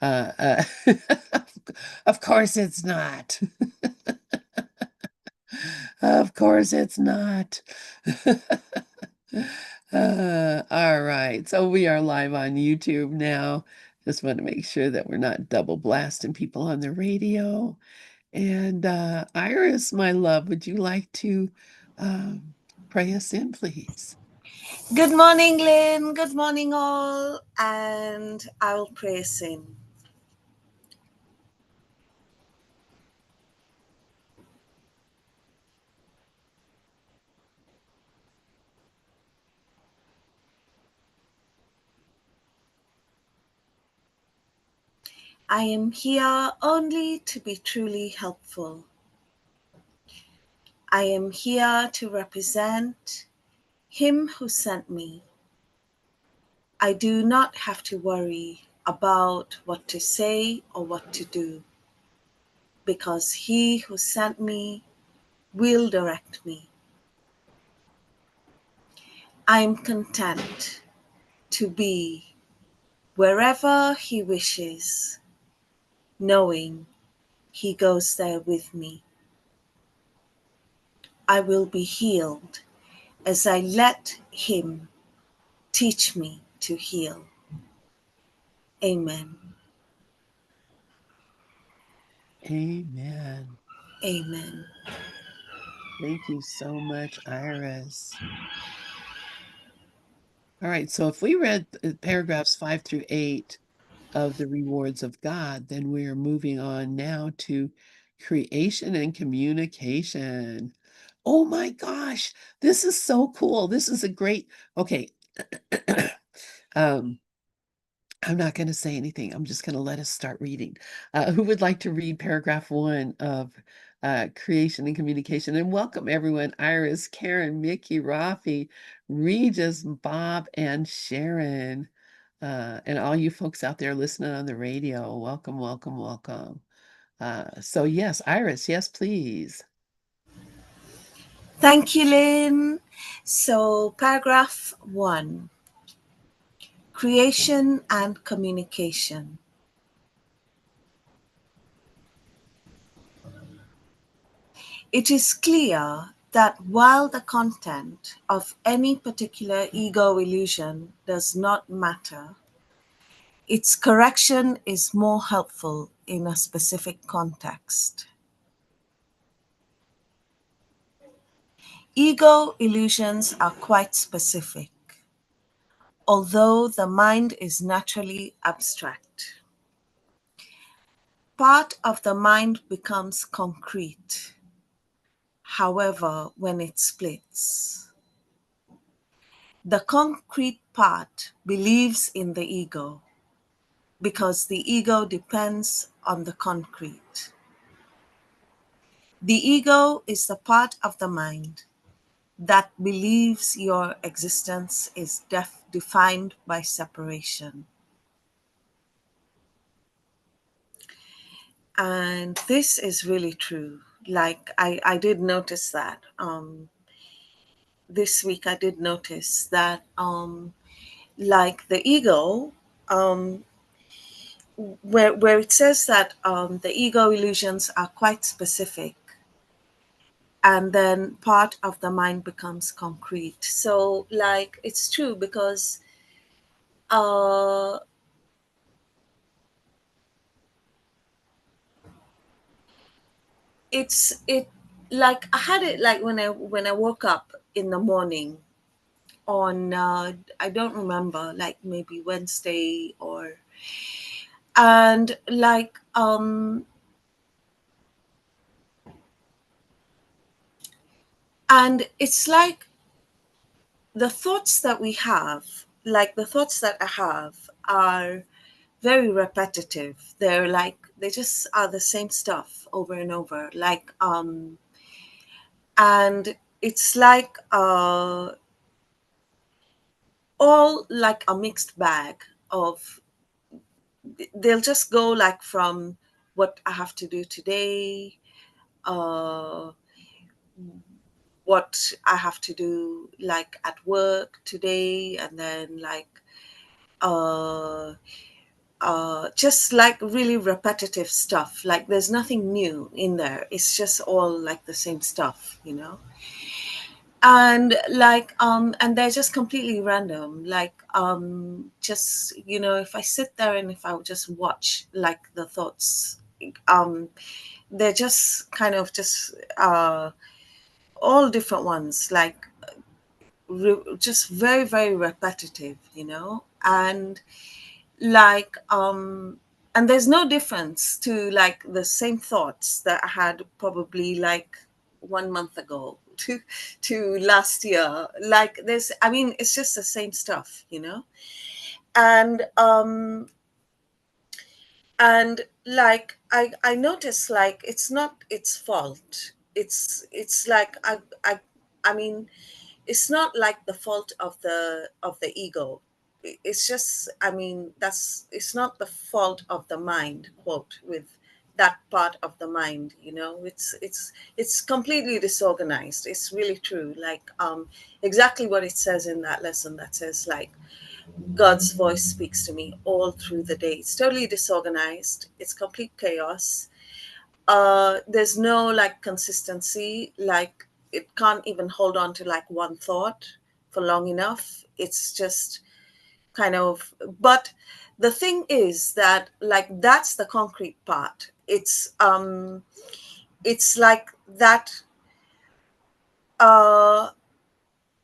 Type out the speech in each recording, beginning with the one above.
No, of course it's not. Of course it's not. All right, so we are live on YouTube now. Just want to make sure that we're not double blasting people on the radio. And Iris, my love, would you like to pray us in, please? Good morning, Lynn. Good morning, all. And I'll pray us in. I am here only to be truly helpful. I am here to represent Him who sent me. I do not have to worry about what to say or what to do, because He who sent me will direct me. I am content to be wherever He wishes, knowing He goes there with me. I will be healed as I let Him teach me to heal. Amen. Amen. Amen. Thank you so much, Iris. All right, so if we read paragraphs 5 through 8 of the rewards of God, then we are moving on now to creation and communication. Oh my gosh, this is so cool. This is a great, okay. um, I'm not going to say anything. I'm just going to let us start reading. Who would like to read paragraph 1 of creation and communication? And welcome everyone, Iris, Karen, Mickey, Rafi, Regis, Bob, and Sharon. And all you folks out there listening on the radio, welcome, welcome, welcome. So yes, Iris, yes, please. Thank you, Lynn. So, paragraph 1, creation and communication. It is clear that while the content of any particular ego illusion does not matter, its correction is more helpful in a specific context. Ego illusions are quite specific, although the mind is naturally abstract. Part of the mind becomes concrete, however, when it splits. The concrete part believes in the ego because the ego depends on the concrete. The ego is the part of the mind that believes your existence is defined by separation. And this is really true. Like, I did notice that. This week I did notice that, like the ego, where it says that the ego illusions are quite specific, and then part of the mind becomes concrete. So, like, it's true because it like I had it like when I woke up in the morning on I don't remember, like maybe Wednesday or, and like and it's like the thoughts that we have, like the thoughts that I have are very repetitive. They're like they just are the same stuff over and over, like and it's like all like a mixed bag of, they'll just go like from what I have to do today, uh, what I have to do like at work today, and then like uh, just like really repetitive stuff. Like there's nothing new in there. It's just all like the same stuff, you know. And like and they're just completely random. Like just, you know, if I sit there and if I would just watch like the thoughts, um they're just kind of just all different ones, like just very very repetitive, you know. Like and there's no difference to like the same thoughts that I had probably like 1 month ago to last year. Like there's, I mean, it's just the same stuff, you know. And like I notice like it's not its fault. It's like I mean, it's not like the fault of the ego. It's just, I mean, that's, it's not the fault of the mind, quote, with that part of the mind, you know. It's completely disorganized. It's really true. Like exactly what it says in that lesson that says like God's voice speaks to me all through the day. It's totally disorganized. It's complete chaos. There's no like consistency. Like it can't even hold on to like one thought for long enough. It's just kind of, but the thing is that like that's the concrete part. It's like that uh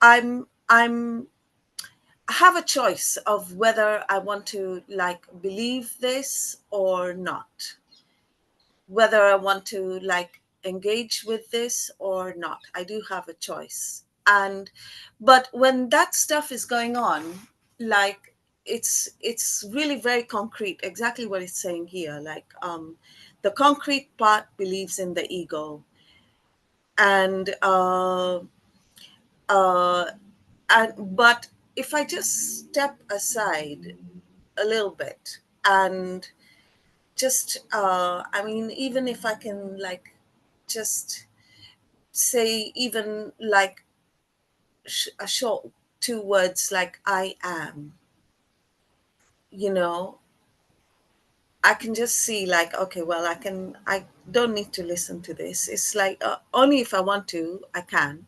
I'm I have a choice of whether I want to like believe this or not, whether I want to like engage with this or not. I do have a choice. And but when that stuff is going on, like it's really very concrete, exactly what it's saying here. Like the concrete part believes in the ego. And uh but if I just step aside a little bit and just I mean, even if I can like just say even like a short 2 words like I am, you know, I can just see like, okay, well, I don't need to listen to this. It's like only if I want to I can,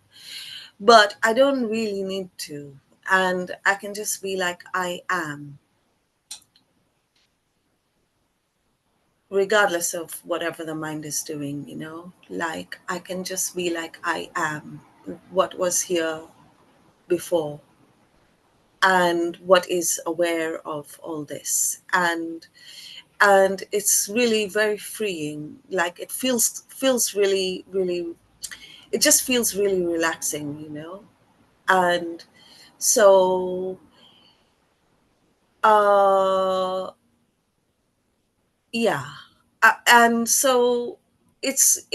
but I don't really need to. And I can just be like I am, regardless of whatever the mind is doing, you know. Like I can just be like I am, what was here before, and what is aware of all this. And it's really very freeing. Like it feels really really, it just feels really relaxing, you know. And so uh yeah. And so it's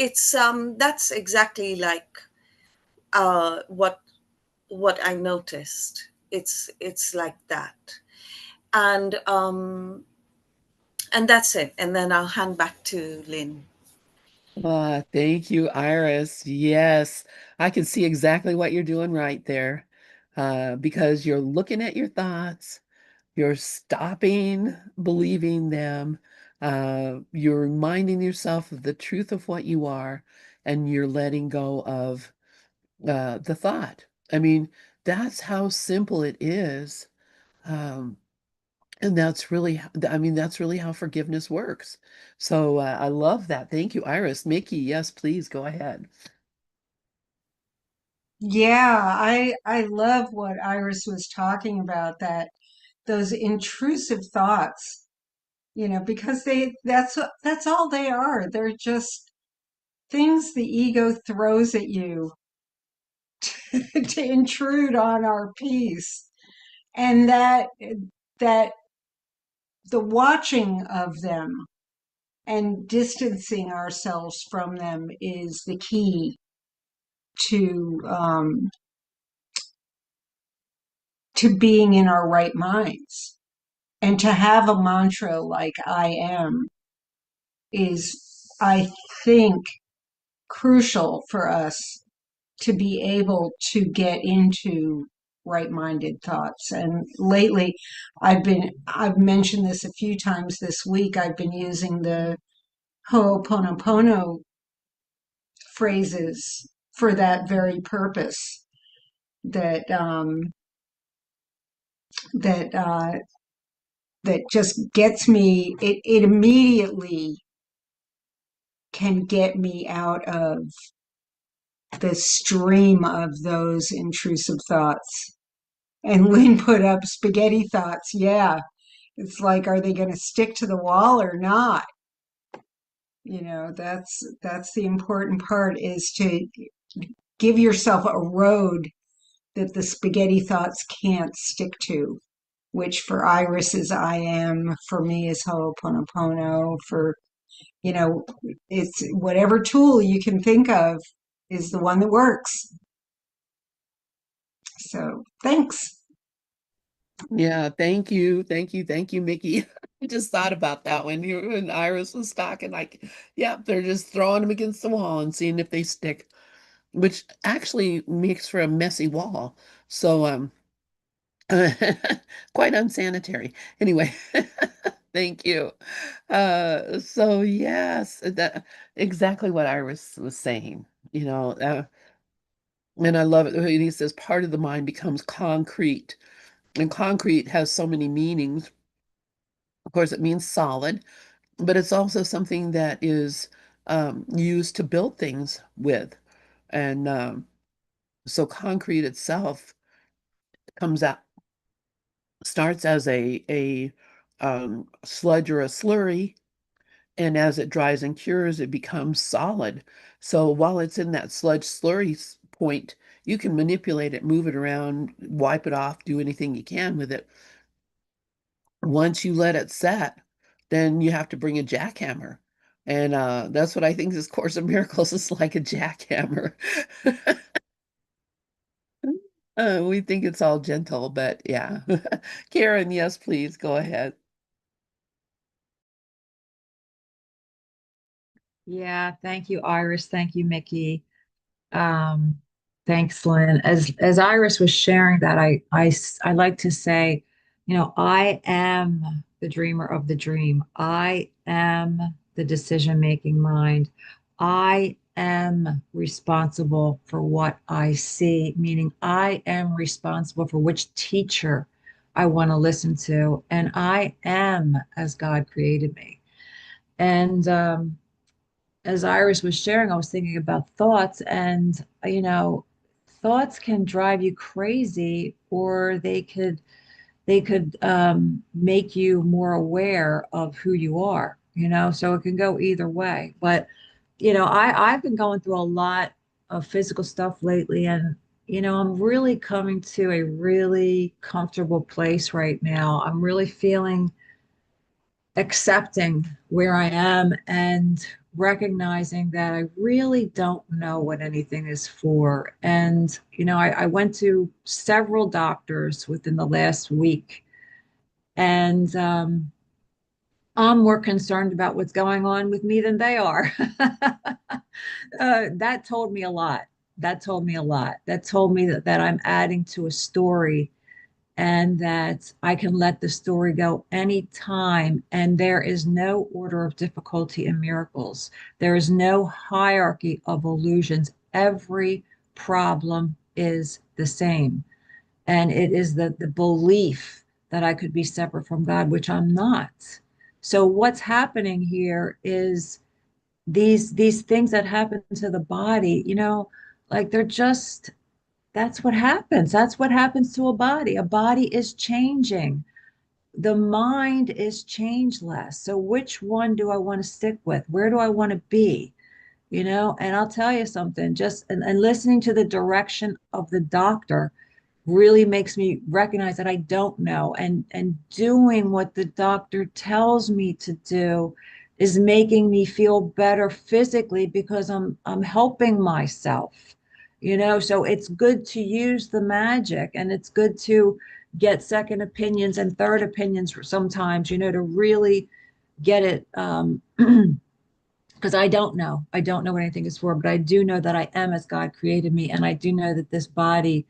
that's exactly like what I noticed. It's like that. And that's it. And then I'll hand back to Lynn. Ah, thank you, Iris. Yes, I can see exactly what you're doing right there. Because you're looking at your thoughts, you're stopping believing them, you're reminding yourself of the truth of what you are, and you're letting go of the thought. I mean, that's how simple it is. Um, and that's really, I mean, that's really how forgiveness works. So I love that. Thank you, Iris. Mickey, yes, please go ahead. Yeah, I love what Iris was talking about, that those intrusive thoughts, because that's all they are. They're just things the ego throws at you to intrude on our peace. And that the watching of them and distancing ourselves from them is the key to to being in our right minds. And to have a mantra like I am is, I think, crucial for us to be able to get into right-minded thoughts. And lately, I've mentioned this a few times this week. I've been using the Ho'oponopono phrases for that very purpose. That that that just gets me. It immediately can get me out of the stream of those intrusive thoughts. And Lynn put up spaghetti thoughts. Yeah, it's like, are they going to stick to the wall or not? That's the important part, is to give yourself a road that the spaghetti thoughts can't stick to, which for Iris is I am, for me is Ho'oponopono, you know, it's whatever tool you can think of is the one that works. So thanks. Yeah, thank you. Thank you. Thank you, Mickey. I just thought about that when Iris was talking, like, yeah, they're just throwing them against the wall and seeing if they stick, which actually makes for a messy wall. So, quite unsanitary. Anyway, thank you. So yes, that exactly what Iris was saying, and I love it when he says part of the mind becomes concrete. And concrete has so many meanings. Of course, it means solid, but it's also something that is used to build things with. And so concrete itself comes out, starts as a sludge or a slurry, and as it dries and cures, it becomes solid. So while it's in that sludge slurry point, you can manipulate it, move it around, wipe it off, do anything you can with it. Once you let it set, then you have to bring a jackhammer. And that's what I think this Course of Miracles is like, a jackhammer. We think it's all gentle, but yeah. Karen, yes, please go ahead. Yeah, thank you, Iris. Thank you, Mickey. Um, Thanks, Lynn. As Iris was sharing that, I like to say, I am the dreamer of the dream. I am the decision-making mind. I am responsible for what I see, meaning I am responsible for which teacher I want to listen to, and I am as God created me. And as Iris was sharing, I was thinking about thoughts, and thoughts can drive you crazy, or they could make you more aware of who you are. So it can go either way. But I've been going through a lot of physical stuff lately, and I'm really coming to a really comfortable place right now. I'm really feeling accepting where I am and recognizing that I really don't know what anything is for. And, I went to several doctors within the last week, and I'm more concerned about what's going on with me than they are. That told me a lot. That told me a lot. That told me that I'm adding to a story, and that I can let the story go anytime. And there is no order of difficulty in miracles. There is no hierarchy of illusions. Every problem is the same. And it is the belief that I could be separate from God, which I'm not. So what's happening here is these things that happen to the body, like they're just that's what happens. That's what happens to a body. A body is changing. The mind is changeless. So which one do I want to stick with? Where do I want to be? And I'll tell you something, just and listening to the direction of the doctor really makes me recognize that I don't know. And doing what the doctor tells me to do is making me feel better physically, because I'm helping myself. So it's good to use the magic, and it's good to get second opinions and third opinions sometimes, to really get it. Because I don't know what anything is for, but I do know that I am as God created me, and I do know that this body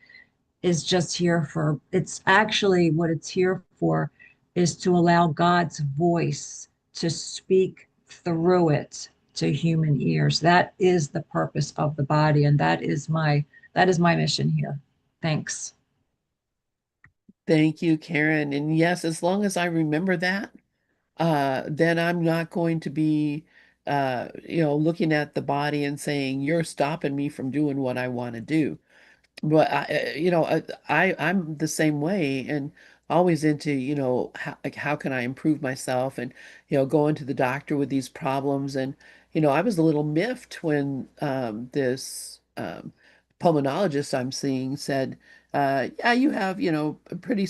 is just here for, it's actually what it's here for is to allow God's voice to speak through it to human ears. That is the purpose of the body, and that is my mission here. Thanks. Thank you, Karen. And yes, as long as I remember that, then I'm not going to be, looking at the body and saying, you're stopping me from doing what I want to do. But I'm the same way, and always into, how can I improve myself, and going to the doctor with these problems. And I was a little miffed when this pulmonologist I'm seeing said, yeah, you have, a pretty,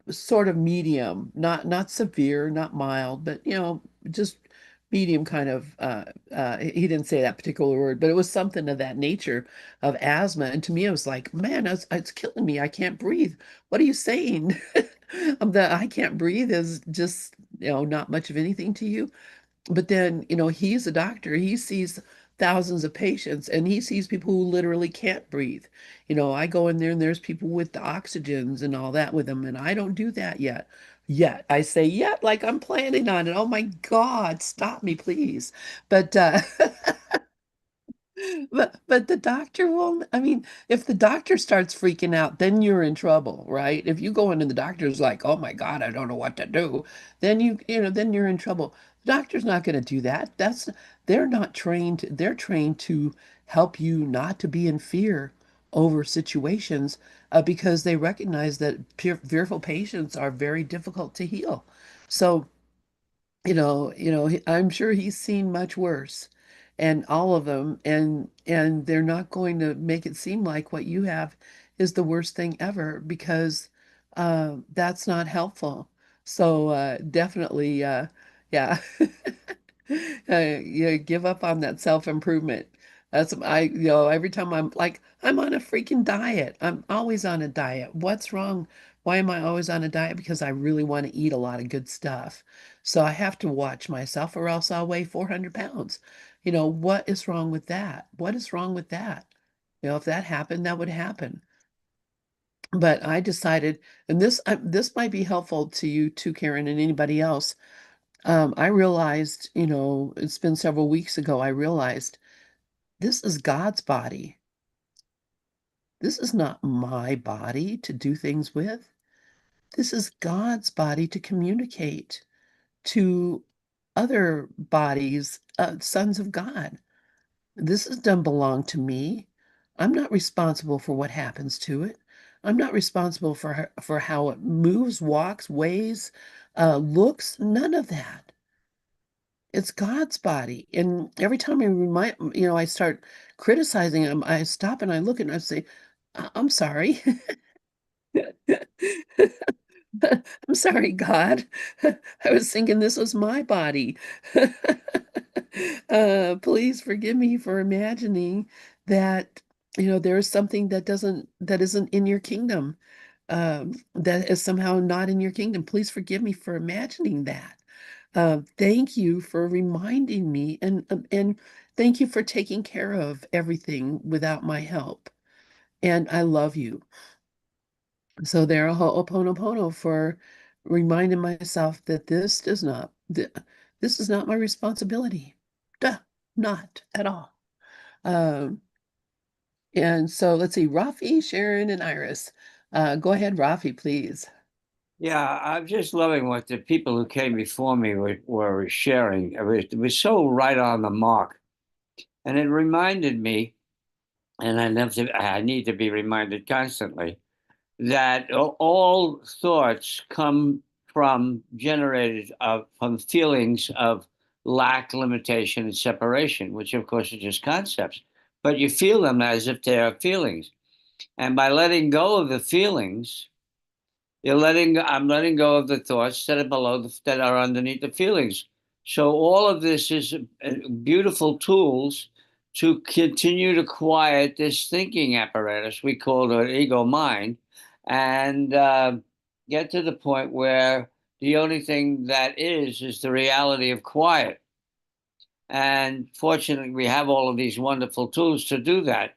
sort of medium, not severe, not mild, but just medium kind of he didn't say that particular word, but it was something of that nature of asthma. And to me, it was like, man, it's killing me. I can't breathe. What are you saying? The I can't breathe is just, not much of anything to you. But then, he's a doctor. He sees thousands of patients, and he sees people who literally can't breathe. I go in there and there's people with the oxygens and all that with them, and I don't do that yet. Yet. I say yet like I'm planning on it. Oh my God, stop me, please. But but the doctor won't. I mean, if the doctor starts freaking out, then you're in trouble, right? If you go in and the doctor's like, "Oh my God, I don't know what to do," then then you're in trouble. The doctor's not going to do that. They're not trained. They're trained to help you not to be in fear over situations, because they recognize that fearful patients are very difficult to heal. So I'm sure he's seen much worse, and all of them, and they're not going to make it seem like what you have is the worst thing ever, because that's not helpful. So definitely, yeah, yeah, give up on that self-improvement. That's every time I'm like, I'm on a freaking diet. I'm always on a diet. What's wrong? Why am I always on a diet? Because I really want to eat a lot of good stuff. So I have to watch myself, or else I'll weigh 400 pounds. What is wrong with that? What is wrong with that? If that happened, that would happen. But I decided, and this might be helpful to you too, Karen, and anybody else. I realized, it's been several weeks ago, I realized this is God's body. This is not my body to do things with. This is God's body to communicate to other bodies, sons of God. This doesn't belong to me. I'm not responsible for what happens to it. I'm not responsible for how it moves, walks, weighs, looks, none of that. It's God's body. And every time I start criticizing him, I stop and I look and I say, I'm sorry. I'm sorry, God. I was thinking this was my body. Please forgive me for imagining that, there is something that isn't in your kingdom, that is somehow not in your kingdom. Please forgive me for imagining that. Thank you for reminding me, and thank you for taking care of everything without my help. And I love you. So there, a ho'oponopono for reminding myself that this is not my responsibility. Duh, not at all. Um, and so let's see, Rafi, Sharon, and Iris. Go ahead, Rafi, please. Yeah, I'm just loving what the people who came before me were sharing. It was so right on the mark. And it reminded me, and I need to be reminded constantly, that all thoughts come generated from feelings of lack, limitation, and separation, which of course are just concepts. But you feel them as if they are feelings. And by letting go of the feelings, I'm letting go of the thoughts that are that are underneath the feelings. So all of this is beautiful tools to continue to quiet this thinking apparatus we call the ego mind, and get to the point where the only thing that is the reality of quiet. And fortunately, we have all of these wonderful tools to do that.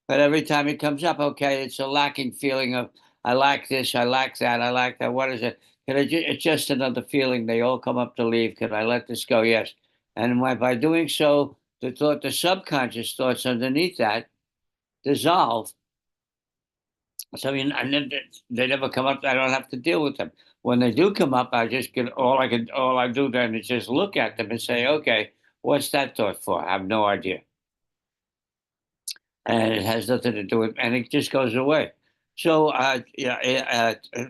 But every time it comes up, okay, it's a lacking feeling of I lack this, I lack that, I lack that. What is it? It's just another feeling. They all come up to leave. Can I let this go? Yes. And by doing so, the subconscious thoughts underneath that dissolve. So they never come up. I don't have to deal with them. When they do come up, I just get all I do then is just look at them and say, okay, what's that thought for? I have no idea, and it has nothing to do with, and it just goes away. So, I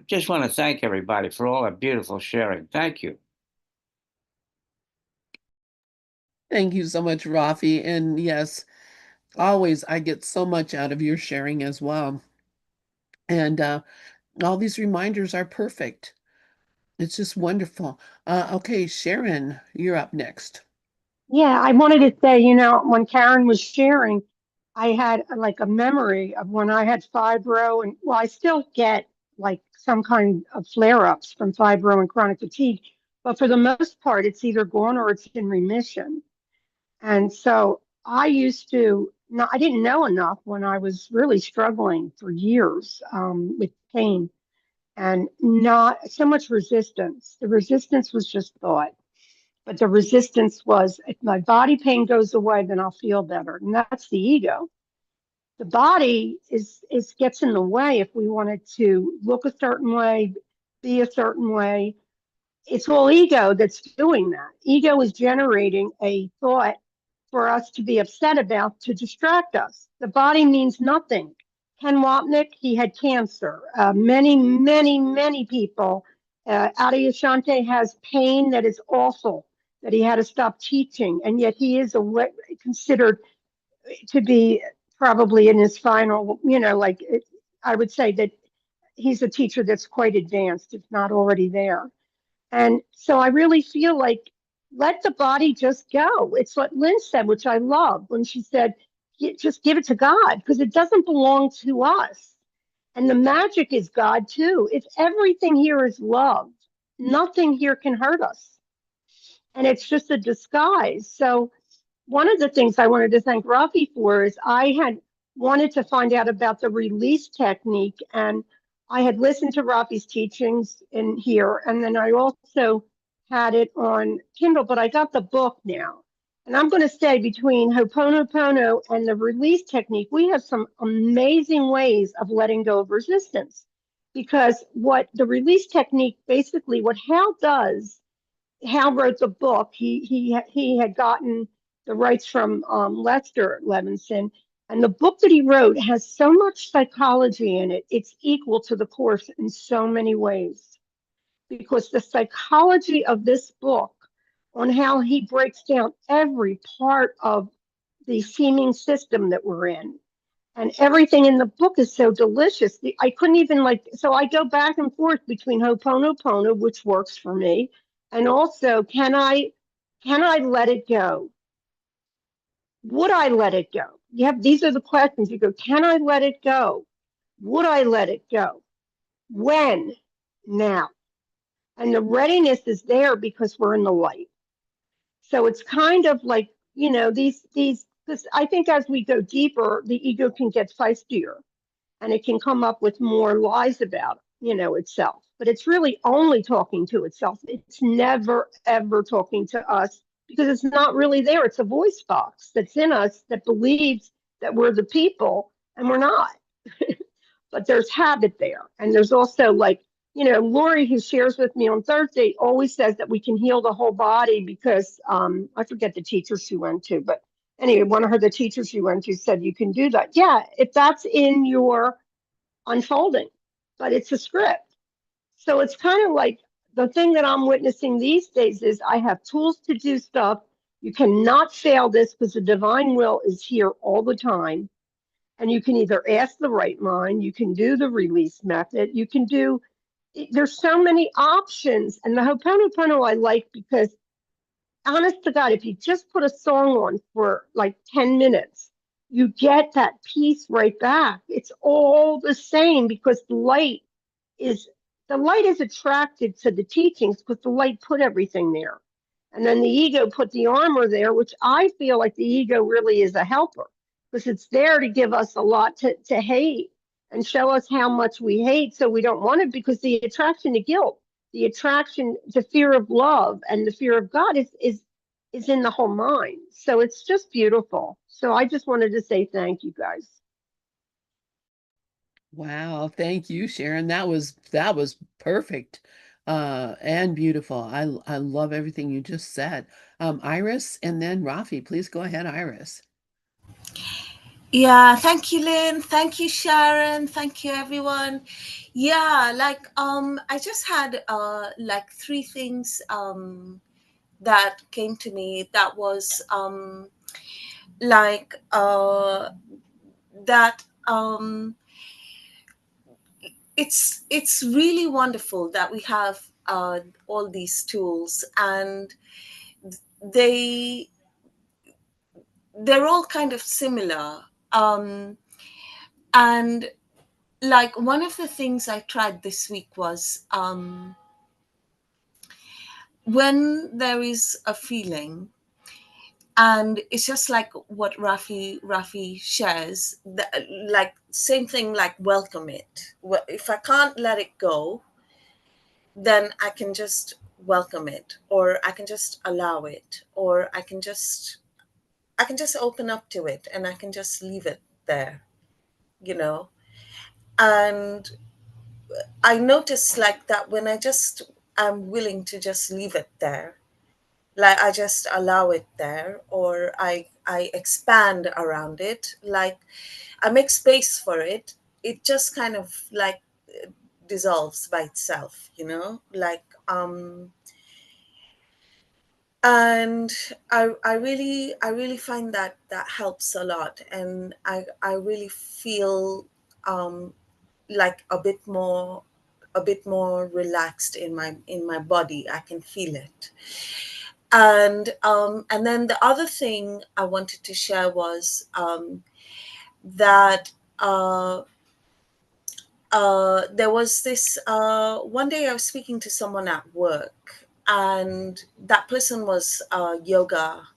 just want to thank everybody for all that beautiful sharing. Thank you. Thank you so much, Rafi. And yes, always I get so much out of your sharing as well. And all these reminders are perfect. It's just wonderful. Okay, Sharon, you're up next. Yeah, I wanted to say, when Karen was sharing, I had like a memory of when I had fibro, and well, I still get like some kind of flare-ups from fibro and chronic fatigue, but for the most part, it's either gone or it's in remission. And so I used to, no, I didn't know enough when I was really struggling for years with pain and not so much resistance. The resistance was just thought. But the resistance was if my body pain goes away, then I'll feel better. And that's the ego. The body is gets in the way if we wanted to look a certain way, be a certain way. It's all ego that's doing that. Ego is generating a thought for us to be upset about to distract us. The body means nothing. Ken Wapnick, he had cancer. Many people. Adi Ashante has pain that is awful, that he had to stop teaching, and yet he is considered to be probably in his final, I would say that he's a teacher that's quite advanced, if not already there. And so I really feel like let the body just go. It's what Lynn said, which I love when she said, just give it to God because it doesn't belong to us. And the magic is God too. If everything here is love, nothing here can hurt us. And it's just a disguise. So one of the things I wanted to thank Rafi for is I had wanted to find out about the release technique, and I had listened to Rafi's teachings in here, and then I also had it on Kindle, but I got the book now. And I'm going to say between Ho'oponopono and the release technique, we have some amazing ways of letting go of resistance. Because what the release technique basically, what Hal does, Hal wrote the book. He had gotten the rights from Lester Levinson, and the book that he wrote has so much psychology in it. It's equal to the course in so many ways because the psychology of this book on how he breaks down every part of the seeming system that we're in and everything in the book is so delicious. I couldn't even so I go back and forth between Ho'oponopono, which works for me, and also can I let it go? Would I let it go? These are the questions. You go, can I let it go? Would I let it go? When? Now. And the readiness is there because we're in the light. So it's kind of like, because I think as we go deeper, the ego can get feistier and it can come up with more lies about itself, but it's really only talking to itself. It's never ever talking to us because it's not really there. It's a voice box that's in us that believes that we're the people and we're not. But there's habit there, and there's also Lori, who shares with me on Thursday, always says that we can heal the whole body because I forget the teacher she went to, but anyway, one of the teachers she went to said you can do that. Yeah, if that's in your unfolding, but it's a script. So it's kind of like the thing that I'm witnessing these days is I have tools to do stuff. You cannot fail this because the divine will is here all the time. And you can either ask the right mind, you can do the release method, you can do, there's so many options. And the Ho'oponopono I like because honest to God, if you just put a song on for like 10 minutes, you get that peace right back. It's all the same because is the light is attracted to the teachings because the light put everything there. And then the ego put the armor there, which I feel like the ego really is a helper. because it's there to give us a lot to hate and show us how much we hate. So we don't want it, because the attraction to guilt, the attraction to fear of love and the fear of God is in the whole mind. So it's just beautiful. So I just wanted to say thank you guys. Wow, thank you, Sharon. That was perfect, and beautiful. I love everything you just said. Iris, and then Rafi. Please go ahead, Iris. Yeah, thank you, Lynn. Thank you, Sharon. Thank you, everyone. Yeah, like I just had like three things that came to me that was like that it's really wonderful that we have all these tools, and they they're all kind of similar. And like one of the things I tried this week was when there is a feeling, and it's just like what Rafi shares, like same thing, like welcome it. If I can't let it go, then I can just welcome it, or I can just allow it, or I can just open up to it, and I can just leave it there, you know. And I notice like that when I'm willing to just leave it there, like I just allow it there, or I expand around it, like I make space for it, it just kind of like dissolves by itself, like and I really find that helps a lot, and I really feel um like a bit more relaxed in my body. I can feel it. And then the other thing I wanted to share was that there was this one day I was speaking to someone at work, and that person was yoga,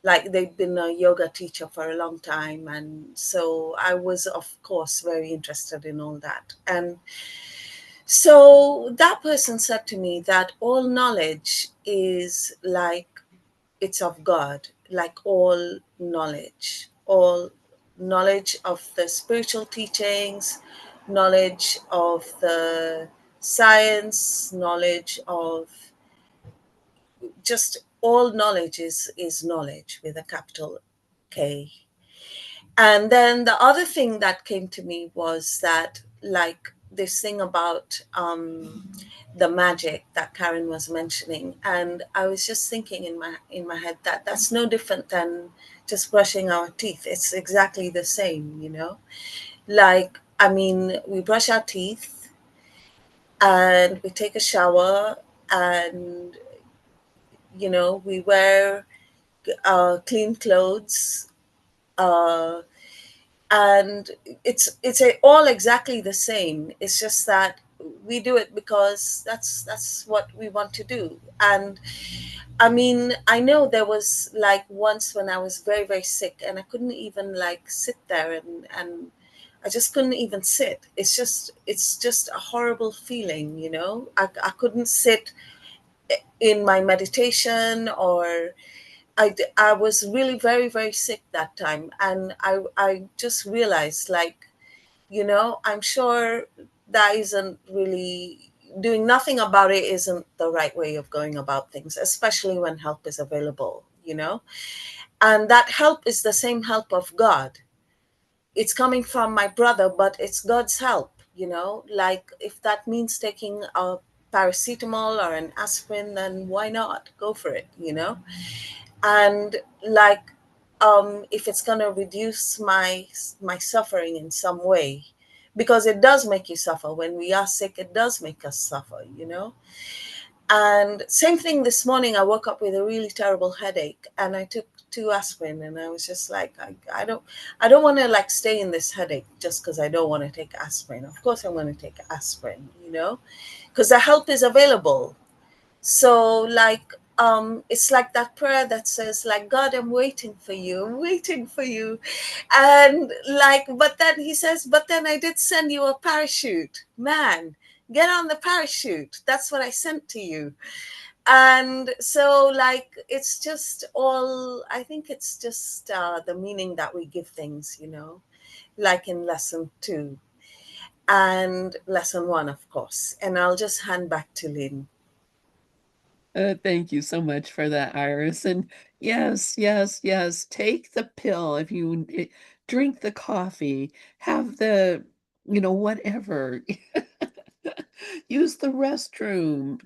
like they'd been a yoga teacher for a long time, and so I was of course very interested in all that. And so that person said to me that all knowledge is like it's of God, like all knowledge of the spiritual teachings, knowledge of the science, knowledge of just all knowledge is knowledge with a capital K. And then the other thing that came to me was that, like, this thing about the magic that Karen was mentioning, and I was just thinking in my head that that's no different than just brushing our teeth. It's exactly the same, Like, I mean, we brush our teeth and we take a shower, and we wear clean clothes. Uh, and it's all exactly the same. It's just that we do it because that's what we want to do. And I mean, I know there was like once when I was very, very sick, and I couldn't even like sit there, and I just couldn't even sit. It's just a horrible feeling, I couldn't sit in my meditation, or I was really very, very sick that time. And I just realized, like, I'm sure that isn't really, doing nothing about it isn't the right way of going about things, especially when help is available, And that help is the same help of God. It's coming from my brother, but it's God's help, Like, if that means taking a paracetamol or an aspirin, then why not? Go for it, And like, if it's going to reduce my suffering in some way, because it does make you suffer. When we are sick, it does make us suffer, And same thing this morning, I woke up with a really terrible headache, and I took 2 aspirin, and I was just like, I don't want to like stay in this headache just because I don't want to take aspirin. Of course I want to take aspirin, because the help is available. So, like, it's like that prayer that says, like, God, I'm waiting for you, I'm waiting for you. And like, but then he says, but then I did send you a parachute, man, get on the parachute, that's what I sent to you. And so, like, it's just all, I think it's just the meaning that we give things, like in lesson 2 and lesson 1, of course. And I'll just hand back to Lynn. Thank you so much for that, Iris. And yes, yes, yes, take the pill if you drink the coffee, have the, whatever. Use the restroom.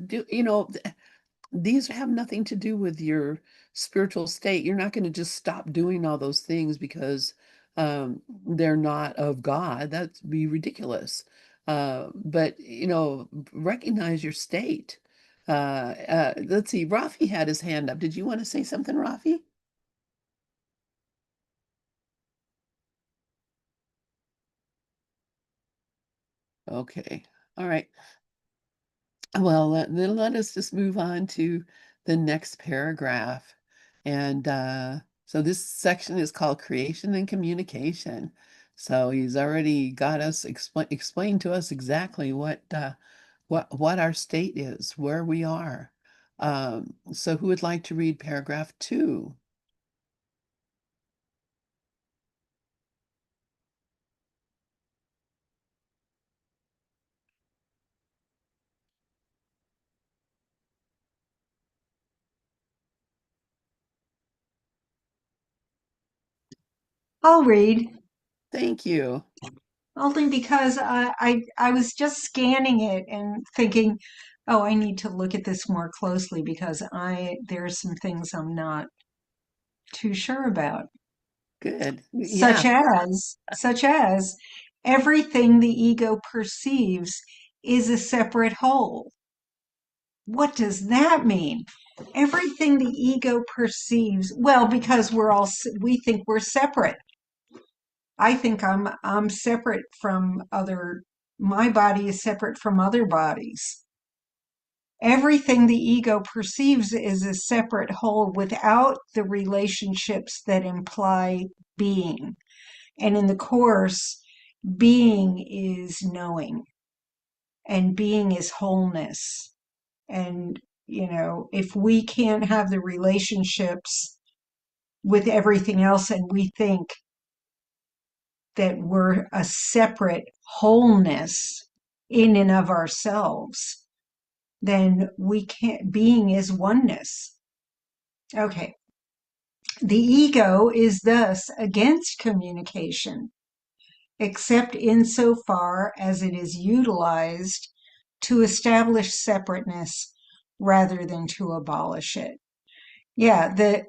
These have nothing to do with your spiritual state. You're not going to just stop doing all those things because they're not of God. That'd be ridiculous. But recognize your state. Let's see. Rafi had his hand up. Did you want to say something, Rafi? Okay. All right. Well, then let us just move on to the next paragraph. And so this section is called Creation and Communication. So he's already got us explain to us exactly what our state is, where we are. So who would like to read paragraph 2? I'll read. Thank you. Only because I was just scanning it and thinking, oh, I need to look at this more closely because there's some things I'm not too sure about. Good. Such Yeah. as everything the ego perceives is a separate whole. What does that mean? Everything the ego perceives, well, because we think we're separate. I think I'm separate from my body is separate from other bodies. Everything the ego perceives is a separate whole without the relationships that imply being. And in the Course, being is knowing, and being is wholeness. And, if we can't have the relationships with everything else and we think that we're a separate wholeness in and of ourselves, then we can't, being is oneness. Okay. The ego is thus against communication, except insofar as it is utilized to establish separateness rather than to abolish it. Yeah, the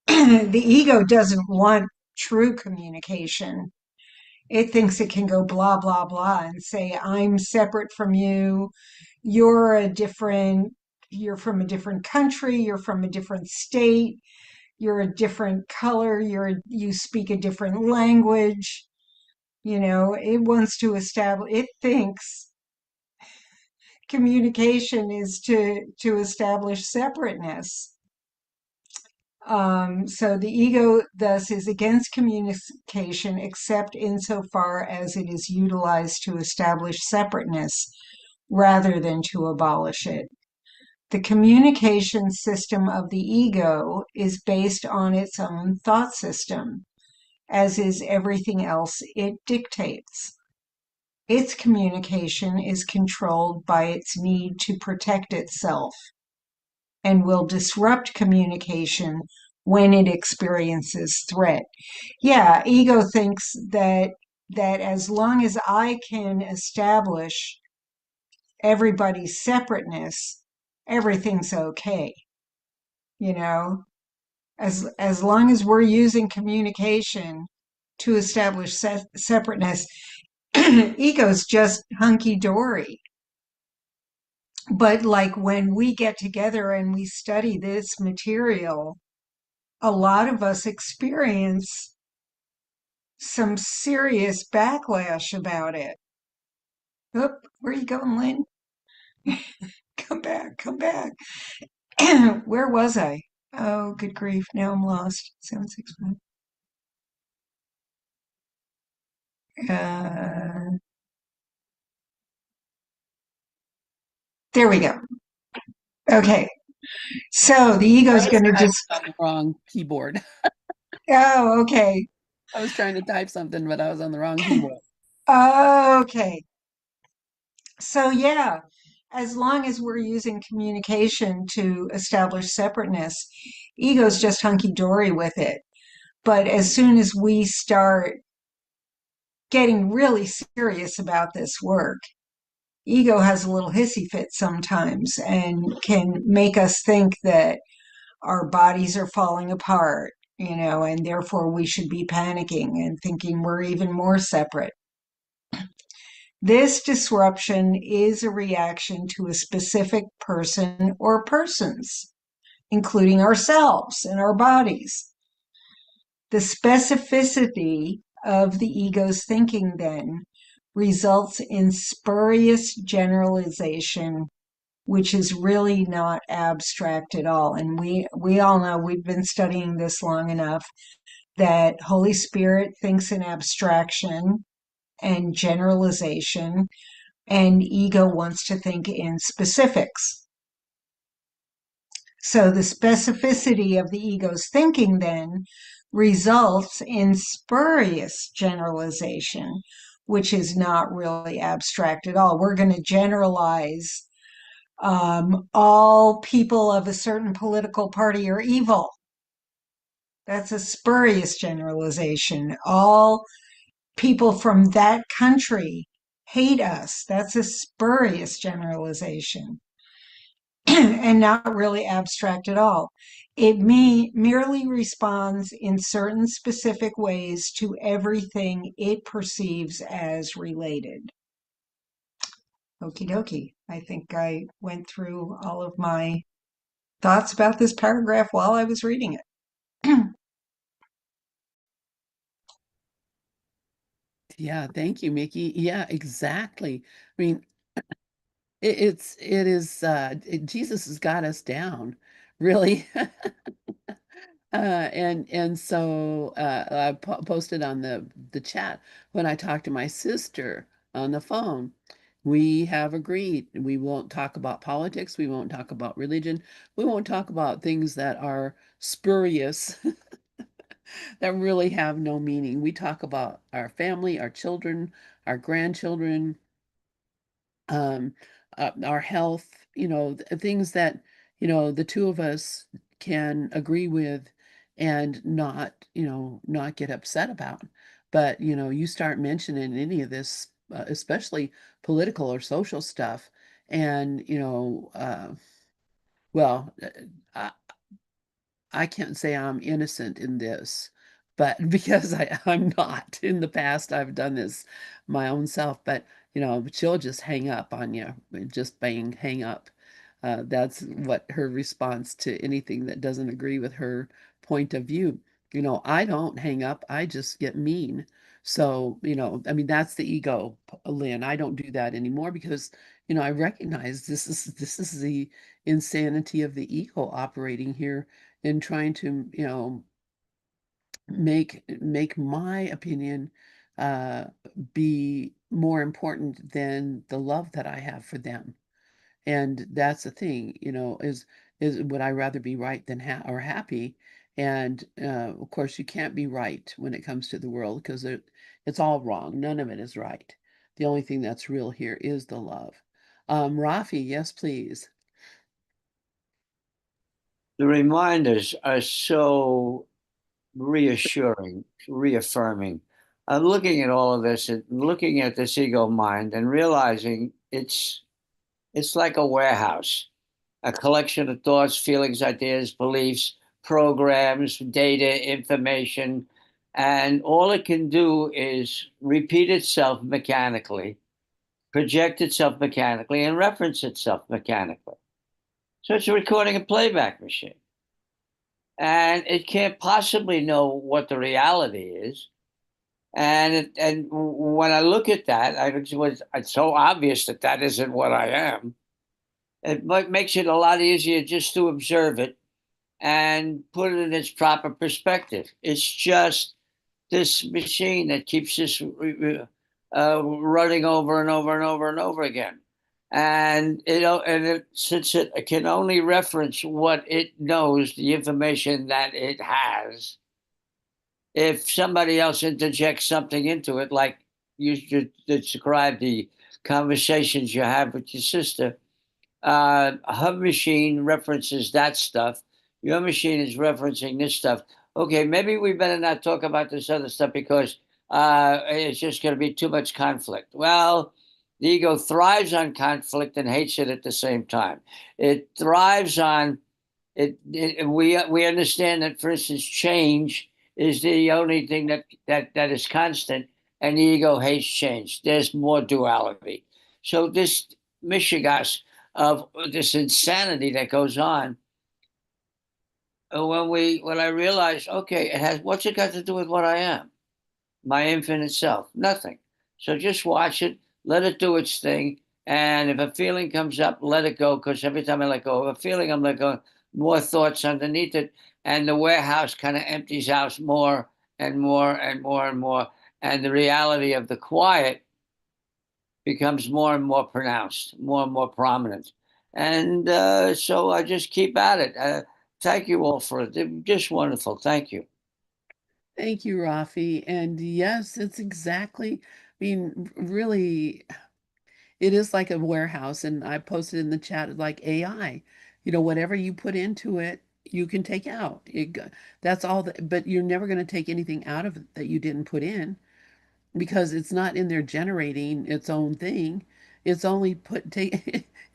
the ego doesn't want true communication. It thinks it can go blah blah blah and say, I'm separate from you, you're from a different country, you're from a different state, you're a different color, you speak a different language. It wants to establish, it thinks communication is to establish separateness. So the ego thus is against communication except insofar as it is utilized to establish separateness rather than to abolish it. The communication system of the ego is based on its own thought system, as is everything else it dictates. Its communication is controlled by its need to protect itself and will disrupt communication when it experiences threat. Yeah, ego thinks that as long as I can establish everybody's separateness, everything's okay. As long as we're using communication to establish separateness, ego's just hunky dory. But like when we get together and we study this material, a lot of us experience some serious backlash about it. Oop, where are you going, Lynn? Come back, come back. Where was I? Oh, good grief. Now I'm lost. 765. There we go. Okay. So the ego is going to I was just, on the wrong keyboard. oh, okay. I was trying to type something, but I was on the wrong keyboard. Okay. So, yeah, as long as we're using communication to establish separateness, ego's just hunky dory with it. But as soon as we start getting really serious about this work, ego has a little hissy fit sometimes and can make us think that our bodies are falling apart, and therefore we should be panicking and thinking we're even more separate. This disruption is a reaction to a specific person or persons, including ourselves and our bodies. The specificity of the ego's thinking then results in spurious generalization, which is really not abstract at all. And we all know, we've been studying this long enough, that Holy Spirit thinks in abstraction and generalization, and ego wants to think in specifics. So the specificity of the ego's thinking then results in spurious generalization, which is not really abstract at all. We're going to generalize all people of a certain political party are evil. That's a spurious generalization. All people from that country hate us. That's a spurious generalization and not really abstract at all. It merely responds in certain specific ways to everything it perceives as related. Okie dokie. I think I went through all of my thoughts about this paragraph while I was reading it. Yeah, thank you, Mickey. Yeah, exactly. I mean, Jesus has got us down, really. And so I posted on the chat when I talked to my sister on the phone. We have agreed we won't talk about politics, we won't talk about religion, we won't talk about things that are spurious, that really have no meaning. We talk about our family, our children, our grandchildren, um, our health, things that, the two of us can agree with and not, not get upset about. But, you start mentioning any of this, especially political or social stuff, and, well, I can't say I'm innocent in this, but because I'm not. In the past, I've done this my own self, but she'll just hang up on you, just bang, hang up. That's what her response to anything that doesn't agree with her point of view. I don't hang up, I just get mean. So, I mean, that's the ego, Lynn. I don't do that anymore because, I recognize this is the insanity of the ego operating here in trying to, make my opinion uh, be more important than the love that I have for them. And that's the thing, is would I rather be right than or happy? And of course, you can't be right when it comes to the world because it's all wrong. None of it is right. The only thing that's real here is the love. Rafi, yes, please. The reminders are so reassuring, reaffirming. I'm looking at all of this and looking at this ego mind and realizing it's like a warehouse, a collection of thoughts, feelings, ideas, beliefs, programs, data, information, and all it can do is repeat itself mechanically, project itself mechanically, and reference itself mechanically. So it's a recording and playback machine. And it can't possibly know what the reality is. And when I look at that, it's so obvious that that isn't what I am. makes it a lot easier just to observe it and put it in its proper perspective. It's just this machine that keeps this running over and over and over and over again. Since it can only reference what it knows, the information that it has, if somebody else interjects something into it, like you described the conversations you have with your sister, her machine references that stuff. Your machine is referencing this stuff. Okay, maybe we better not talk about this other stuff because it's just going to be too much conflict. Well, the ego thrives on conflict and hates it at the same time. It thrives on we understand that, for instance, change is the only thing that is constant, and the ego hates change. There's more duality. So this mishigas of this insanity that goes on, when I realize, okay, it has what's it got to do with what I am, my infinite self? Nothing. So just watch it, let it do its thing, and if a feeling comes up, let it go. Because every time I let go of a feeling, I'm let go more thoughts underneath it, and the warehouse kind of empties out more and more and more and more, and the reality of the quiet becomes more and more pronounced, more and more prominent. And so I just keep at it. Thank you all for it. Just wonderful. Thank you. Thank you, Rafi. And yes, it's exactly, really, it is like a warehouse. And I posted in the chat like AI, whatever you put into it, you can take out. That's all but you're never going to take anything out of it that you didn't put in because it's not in there generating its own thing. It's only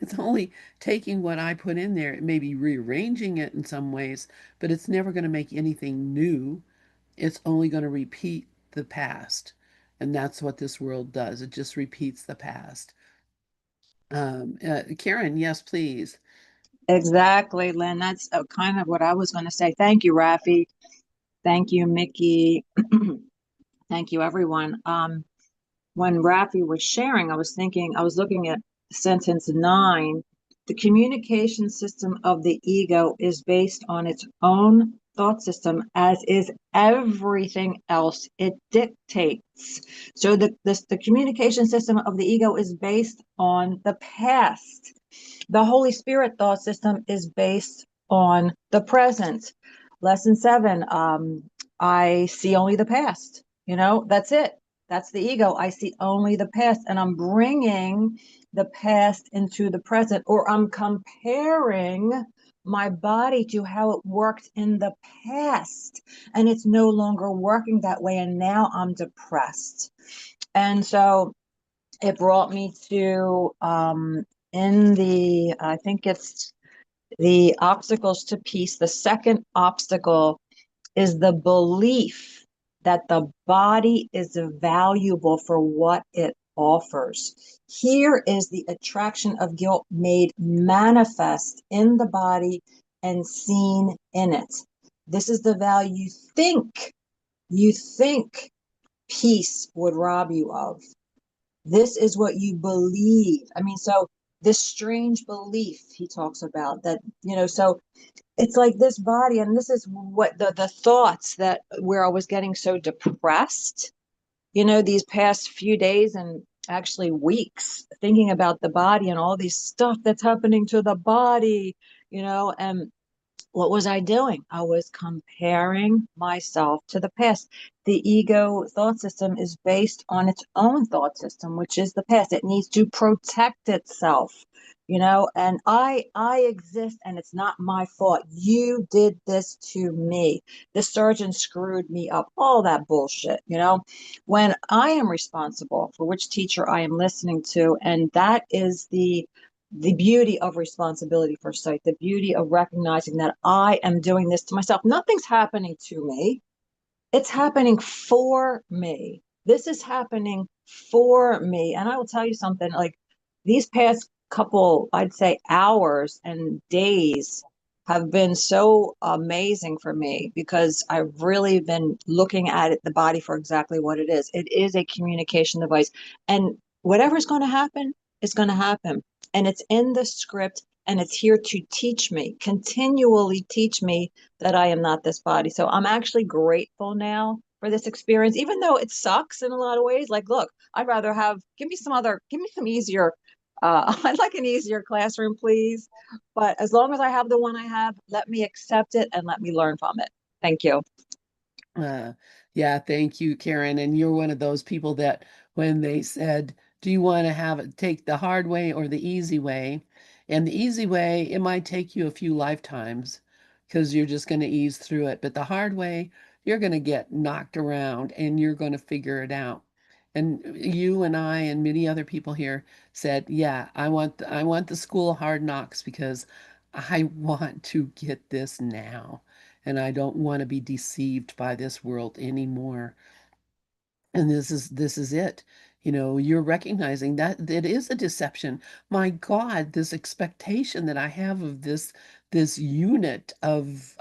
it's only taking what I put in there, maybe rearranging it in some ways, but it's never going to make anything new. It's only going to repeat the past. And that's what this world does. It just repeats the past. Karen, yes, please. Exactly, Lynn. That's kind of what I was going to say. Thank you, Rafi. Thank you, Mickey. Thank you, everyone. When Rafi was sharing, I was thinking, I was looking at sentence 9. The communication system of the ego is based on its own thought system, as is everything else it dictates. So the communication system of the ego is based on the past. The Holy Spirit thought system is based on the present. Lesson 7, I see only the past. That's it. That's the ego. I see only the past, and I'm bringing the past into the present, or I'm comparing my body to how it worked in the past, and it's no longer working that way, and now I'm depressed. And so it brought me to I think it's the obstacles to peace. The second obstacle is the belief that the body is valuable for what it offers. Here is the attraction of guilt made manifest in the body and seen in it. This is the value you think peace would rob you of. This is what you believe. So this strange belief he talks about that, so it's like this body, and this is what the thoughts that where I was getting so depressed, these past few days and actually weeks, thinking about the body and all these stuff that's happening to the body, and what was I doing? I was comparing myself to the past. The ego thought system is based on its own thought system, which is the past. It needs to protect itself, and I exist and it's not my fault. You did this to me. The surgeon screwed me up. All that bullshit, when I am responsible for which teacher I am listening to, and that is the beauty of responsibility for sight, the beauty of recognizing that I am doing this to myself. Nothing's happening to me. It's happening for me. This is happening for me. And I will tell you something, like these past couple, I'd say, hours and days have been so amazing for me because I've really been looking at it, the body, for exactly what it is. It is a communication device. And whatever's going to happen is going to happen. And it's in the script, and it's here to teach me, continually teach me that I am not this body. So I'm actually grateful now for this experience, even though it sucks in a lot of ways. Like, look, I'd rather give me some easier, I'd like an easier classroom, please. But as long as I have the one I have, let me accept it and let me learn from it. Thank you. Uh, yeah, thank you, Karen. And you're one of those people that when they said, do you want to take the hard way or the easy way? And the easy way, it might take you a few lifetimes because you're just going to ease through it. But the hard way, you're going to get knocked around and you're going to figure it out. And you and I and many other people here said, yeah, I want the school hard knocks because I want to get this now and I don't want to be deceived by this world anymore. And this is it. You know, you're recognizing that it is a deception. My God, this expectation that I have of this unit of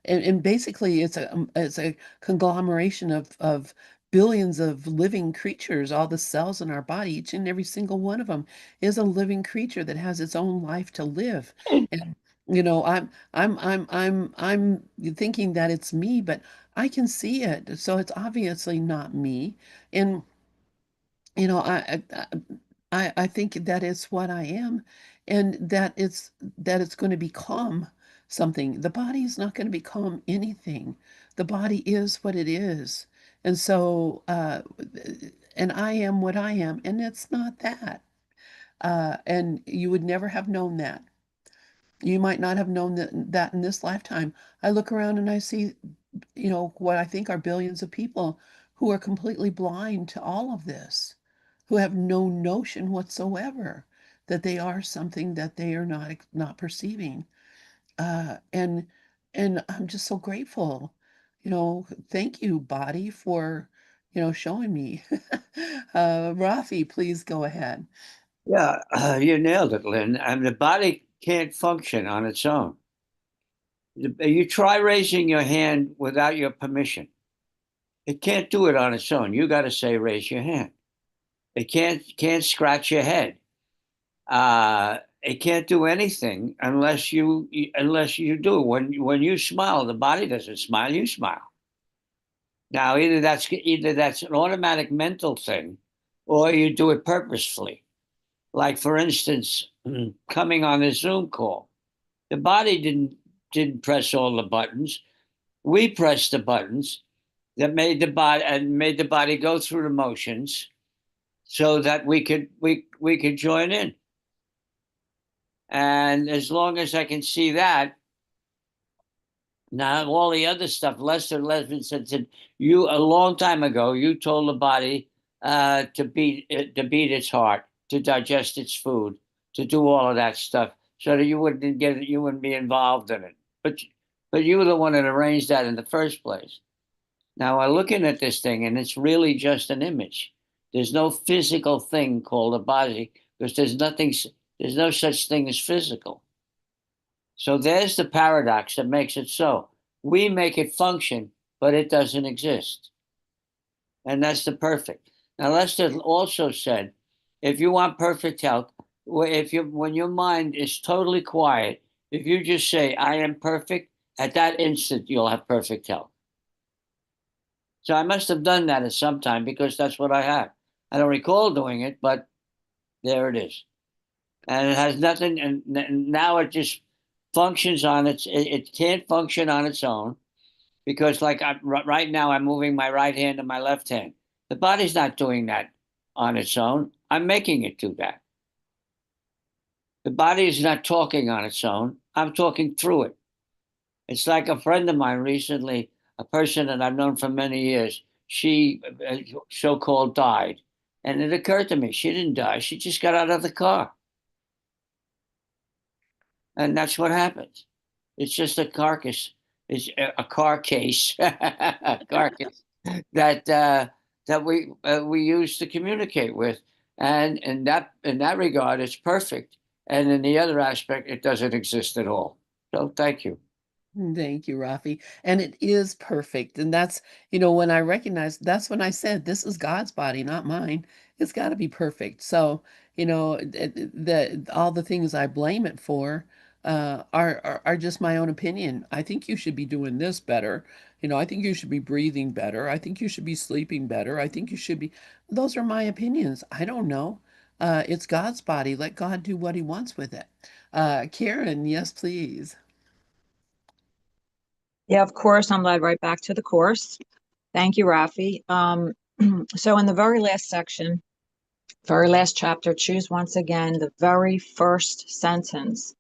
and basically it's a conglomeration of billions of living creatures, all the cells in our body, each and every single one of them is a living creature that has its own life to live. And you know, I'm thinking that it's me, but I can see it, so it's obviously not me. And you know, I think that it's what I am, and that it's going to become something. The body is not going to become anything. The body is what it is, and so and I am what I am, and it's not that. And you would never have known that. You might not have known that in this lifetime. I look around and I see, you know, what I think are billions of people who are completely blind to all of this, who have no notion whatsoever that they are something that they are not perceiving. Uh, and and I'm just so grateful. You know, thank you, body, for, you know, showing me. Rafi, please go ahead. Yeah, you nailed it, Lynn. I mean, the body can't function on its own. You try raising your hand without your permission. It can't do it on its own. You got to say, raise your hand. It can't scratch your head. It can't do anything unless you do. When you smile, the body doesn't smile. You smile. Now, either that's an automatic mental thing, or you do it purposefully. Like for instance, coming on a Zoom call, the body didn't press all the buttons. We pressed the buttons that made the body go through the motions so that we could join in. And as long as I can see that, now all the other stuff, Lester Lesman said you a long time ago, you told the body to beat its heart, to digest its food, to do all of that stuff, so that you wouldn't be involved in it. But you were the one that arranged that in the first place. Now I'm looking at this thing, and it's really just an image. There's no physical thing called a body because there's no such thing as physical. So there's the paradox that makes it so. We make it function, but it doesn't exist. And that's the perfect. Now, Lester also said, if you want perfect health, if you when your mind is totally quiet, if you just say, I am perfect, at that instant you'll have perfect health. So I must have done that at some time because that's what I have. I don't recall doing it, but there it is. And it has nothing, and now it just functions on it can't function on its own because right now I'm moving my right hand and my left hand. The body's not doing that on its own. I'm making it do that. The body is not talking on its own. I'm talking through it. It's like a friend of mine recently, a person that I've known for many years. She so-called died. And it occurred to me, she didn't die. She just got out of the car. And that's what happens. It's just a carcass. It's a car case, a carcass that we use to communicate with. And in that regard, it's perfect. And in the other aspect, it doesn't exist at all. So thank you. Thank you, Rafi. And it is perfect. And that's, you know, when I recognized, that's when I said, this is God's body, not mine. It's got to be perfect. So, all the things I blame it for are just my own opinion. I think you should be doing this better. I think you should be breathing better. I think you should be sleeping better. I think you should be. Those are my opinions. I don't know. It's God's body. Let God do what he wants with it. Karen, yes, please. Yeah, of course, I'm led right back to the course. Thank you, Rafi. So in the very last section, very last chapter, choose once again the very first sentence.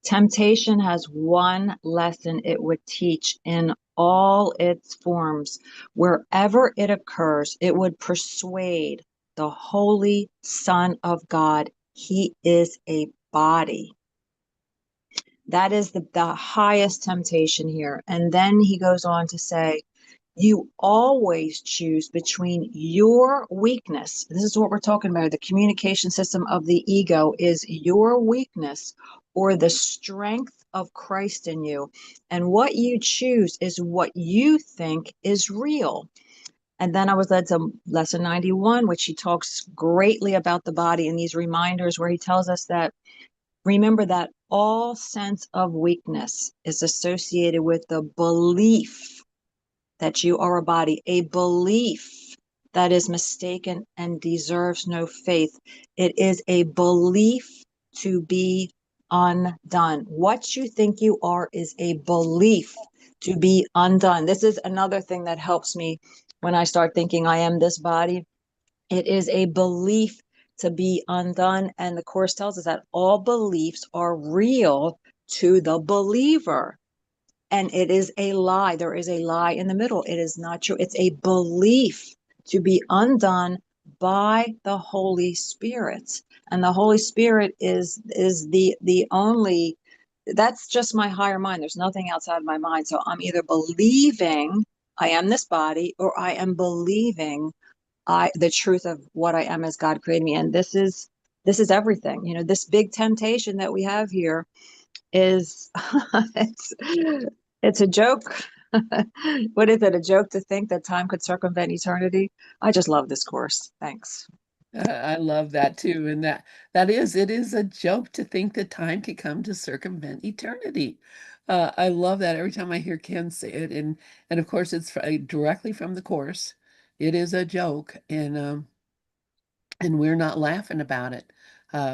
Temptation has one lesson it would teach in all its forms. Wherever it occurs, it would persuade the Holy Son of God. He is a body. That is the highest temptation here. And then he goes on to say, you always choose between your weakness. This is what we're talking about. The communication system of the ego is your weakness or the strength of Christ in you. And what you choose is what you think is real. And then I was led to lesson 91, which he talks greatly about the body in these reminders where he tells us that remember that all sense of weakness is associated with the belief that you are a body, a belief that is mistaken and deserves no faith. It is a belief to be undone. What you think you are is a belief to be undone. This is another thing that helps me when I start thinking I am this body. It is a belief to be undone. And the Course tells us that all beliefs are real to the believer. And it is a lie. There is a lie in the middle. It is not true. It's a belief to be undone by the Holy Spirit. And the Holy Spirit is the only, that's just my higher mind. There's nothing outside my mind. So I'm either believing I am this body or I am believing the truth of what I am as God created me. And this is everything. This big temptation that we have here is it's it's a joke. What is it? A joke to think that time could circumvent eternity? I just love this course. Thanks. I love that too. And it is a joke to think that time can come to circumvent eternity. I love that every time I hear Ken say it. And of course, it's directly from the course. It is a joke. And we're not laughing about it,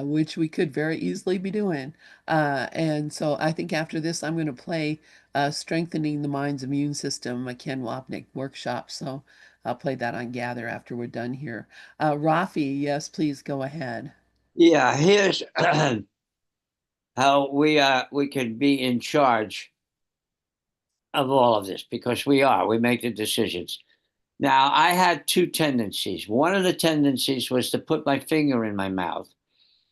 which we could very easily be doing. And so I think after this, I'm going to play Strengthening the Mind's Immune System, a Ken Wapnick workshop. So I'll play that on Gather after we're done here. Rafi, yes, please go ahead. Yeah, here's how we can be in charge of all of this because we are. We make the decisions. Now, I had two tendencies. One of the tendencies was to put my finger in my mouth,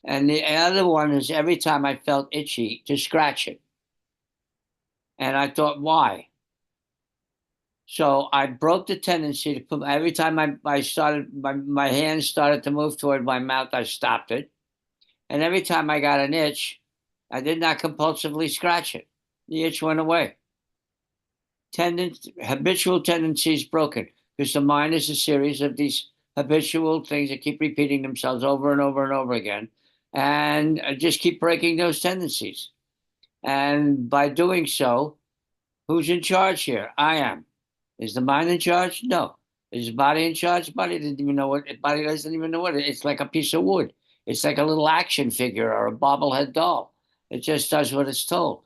and the other one is every time I felt itchy to scratch it. And I thought, why? So I broke the tendency to put every time my hands started to move toward my mouth, I stopped it. And every time I got an itch, I did not compulsively scratch it. The itch went away. Habitual tendencies broken because the mind is a series of these habitual things that keep repeating themselves over and over and over again. And I just keep breaking those tendencies. And by doing so, who's in charge here? I am. Is the mind in charge? No. Is the body in charge? Body doesn't even know what. Body doesn't even know what. It's like a piece of wood. It's like a little action figure or a bobblehead doll. It just does what it's told.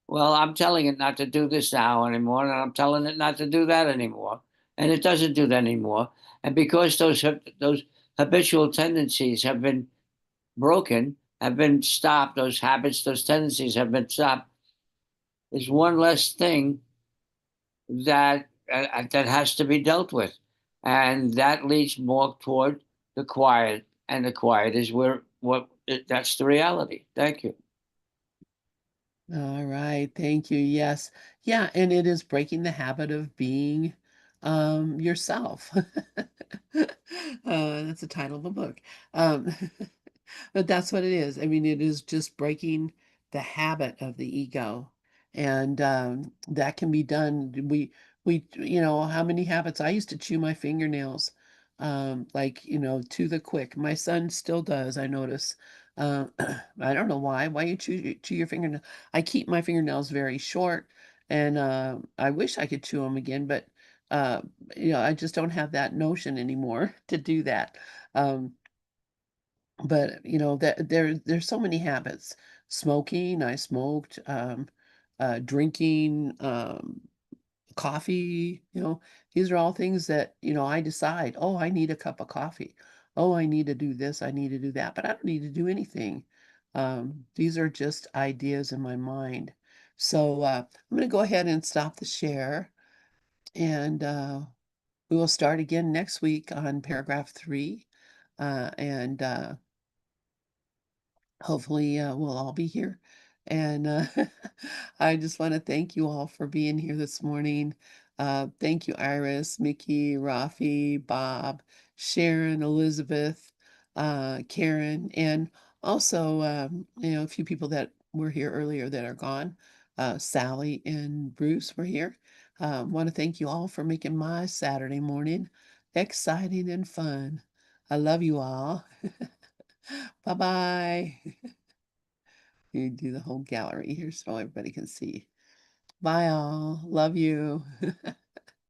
Well, I'm telling it not to do this now anymore, and I'm telling it not to do that anymore, and it doesn't do that anymore. And because those habitual tendencies have been broken, have been stopped, those habits, those tendencies have been stopped. There's one less thing that has to be dealt with, and that leads more toward the quiet, and the quiet is where what that's the reality. Thank you. All right, thank you. Yes. Yeah, and it is breaking the habit of being yourself. That's the title of a book. Um, but that's what it is. I mean, it is just breaking the habit of the ego. And that can be done. How many habits? I used to chew my fingernails like, to the quick. My son still does, I notice. I don't know why. Why you chew your fingernail? I keep my fingernails very short, and I wish I could chew them again, but uh, I just don't have that notion anymore to do that. Um, but that there's so many habits. Smoking, I smoked. Drinking, coffee, these are all things that, I decide, oh, I need a cup of coffee. Oh, I need to do this, I need to do that, but I don't need to do anything. These are just ideas in my mind. So I'm going to go ahead and stop the share, and we will start again next week on paragraph 3. And hopefully we'll all be here. And I just want to thank you all for being here this morning. Thank you, Iris, Mickey, Rafi, Bob, Sharon, Elizabeth, Karen, and also a few people that were here earlier that are gone. Sally and Bruce were here. Want to thank you all for making my Saturday morning exciting and fun. I love you all. Bye bye. You do the whole gallery here so everybody can see. Bye all. Love you.